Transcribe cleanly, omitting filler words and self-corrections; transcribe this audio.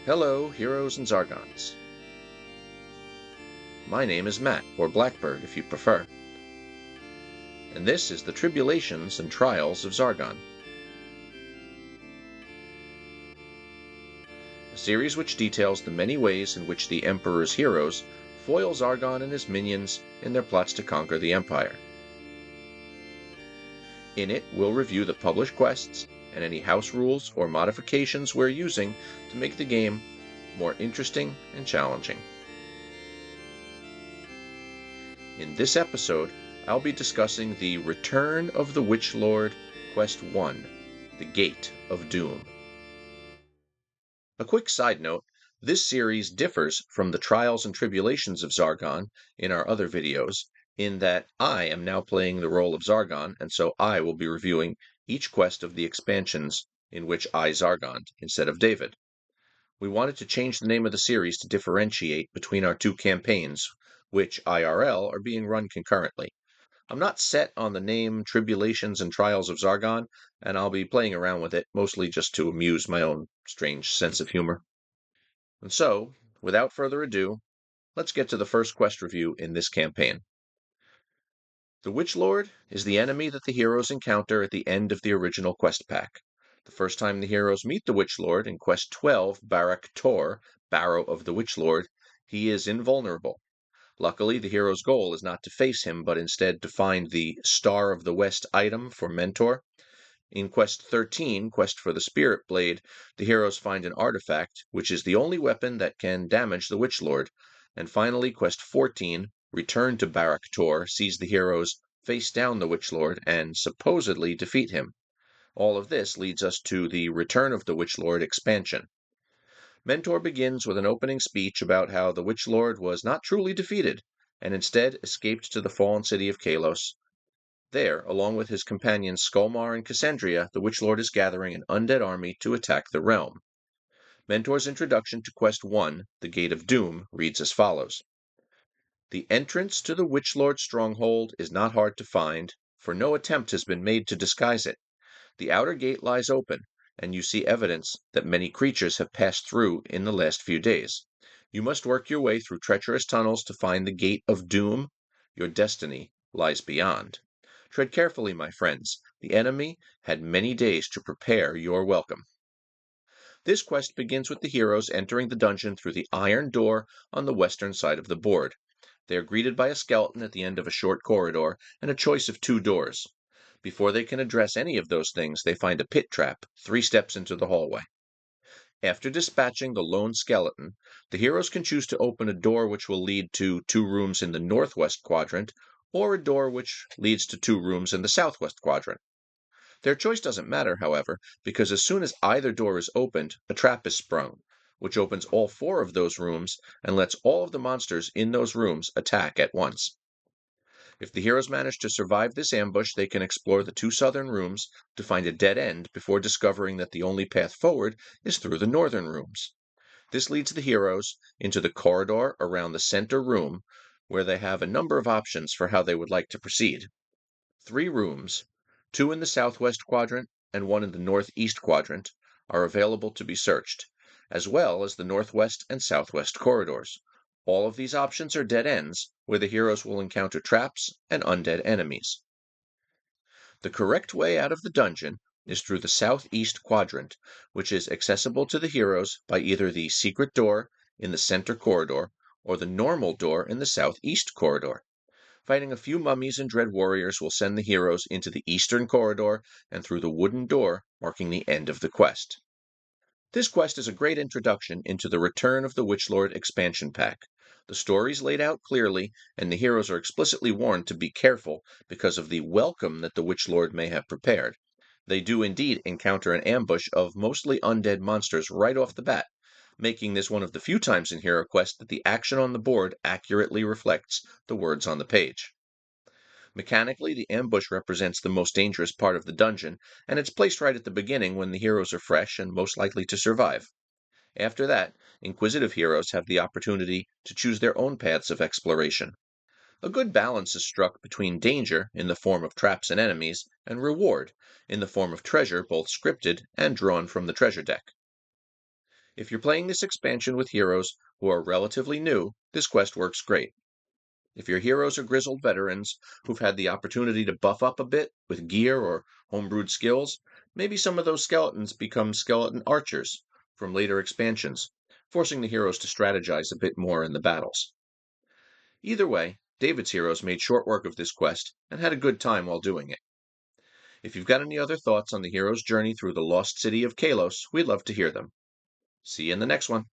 Hello, heroes and Zargons. My name is Matt, or Blackbird if you prefer, and this is the Tribulations and Trials of Zargon, a series which details the many ways in which the Emperor's heroes foil Zargon and his minions in their plots to conquer the Empire. In it, we'll review the published quests and any house rules or modifications we're using to make the game more interesting and challenging. In this episode, I'll be discussing the Return of the Witchlord, Quest 1, The Gate of Doom. A quick side note, this series differs from the Trials and Tribulations of Zargon in our other videos, in that I am now playing the role of Zargon, and so I will be reviewing each quest of the expansions in which I Zargoned, instead of David. We wanted to change the name of the series to differentiate between our two campaigns, which IRL are being run concurrently. I'm not set on the name Tribulations and Trials of Zargon, and I'll be playing around with it, mostly just to amuse my own strange sense of humor. And so, without further ado, let's get to the first quest review in this campaign. The Witchlord is the enemy that the heroes encounter at the end of the original quest pack. The first time the heroes meet the Witchlord in Quest 12, Barak Tor, Barrow of the Witchlord, he is invulnerable. Luckily, the hero's goal is not to face him, but instead to find the Star of the West item for Mentor. In Quest 13, Quest for the Spirit Blade, the heroes find an artifact, which is the only weapon that can damage the Witchlord. And finally, Quest 14, Return to Barak Tor, sees the heroes face down the Witchlord and supposedly defeat him. All of this leads us to the Return of the Witchlord expansion. Mentor begins with an opening speech about how the Witchlord was not truly defeated, and instead escaped to the fallen city of Kalos. There, along with his companions Skolmar and Cassandria, the Witchlord is gathering an undead army to attack the realm. Mentor's introduction to Quest 1, The Gate of Doom, reads as follows. The entrance to the Witchlord stronghold is not hard to find, for no attempt has been made to disguise it. The outer gate lies open, and you see evidence that many creatures have passed through in the last few days. You must work your way through treacherous tunnels to find the Gate of Doom. Your destiny lies beyond. Tread carefully, my friends. The enemy had many days to prepare your welcome. This quest begins with the heroes entering the dungeon through the iron door on the western side of the board. They are greeted by a skeleton at the end of a short corridor and a choice of 2 doors. Before they can address any of those things, they find a pit trap 3 steps into the hallway. After dispatching the lone skeleton, the heroes can choose to open a door which will lead to 2 rooms in the northwest quadrant, or a door which leads to 2 rooms in the southwest quadrant. Their choice doesn't matter, however, because as soon as either door is opened, a trap is sprung, which opens all 4 of those rooms and lets all of the monsters in those rooms attack at once. If the heroes manage to survive this ambush, they can explore the 2 southern rooms to find a dead end before discovering that the only path forward is through the northern rooms. This leads the heroes into the corridor around the center room, where they have a number of options for how they would like to proceed. 3 rooms, 2 in the southwest quadrant and 1 in the northeast quadrant, are available to be searched, as well as the northwest and southwest corridors. All of these options are dead ends, where the heroes will encounter traps and undead enemies. The correct way out of the dungeon is through the southeast quadrant, which is accessible to the heroes by either the secret door in the center corridor or the normal door in the southeast corridor. Fighting a few mummies and dread warriors will send the heroes into the eastern corridor and through the wooden door, marking the end of the quest. This quest is a great introduction into the Return of the Witchlord expansion pack. The story is laid out clearly, and the heroes are explicitly warned to be careful because of the welcome that the Witchlord may have prepared. They do indeed encounter an ambush of mostly undead monsters right off the bat, making this one of the few times in Hero Quest that the action on the board accurately reflects the words on the page. Mechanically, the ambush represents the most dangerous part of the dungeon, and it's placed right at the beginning when the heroes are fresh and most likely to survive. After that, inquisitive heroes have the opportunity to choose their own paths of exploration. A good balance is struck between danger, in the form of traps and enemies, and reward, in the form of treasure both scripted and drawn from the treasure deck. If you're playing this expansion with heroes who are relatively new, this quest works great. If your heroes are grizzled veterans who've had the opportunity to buff up a bit with gear or homebrewed skills, maybe some of those skeletons become skeleton archers from later expansions, forcing the heroes to strategize a bit more in the battles. Either way, David's heroes made short work of this quest and had a good time while doing it. If you've got any other thoughts on the hero's journey through the lost city of Kalos, we'd love to hear them. See you in the next one.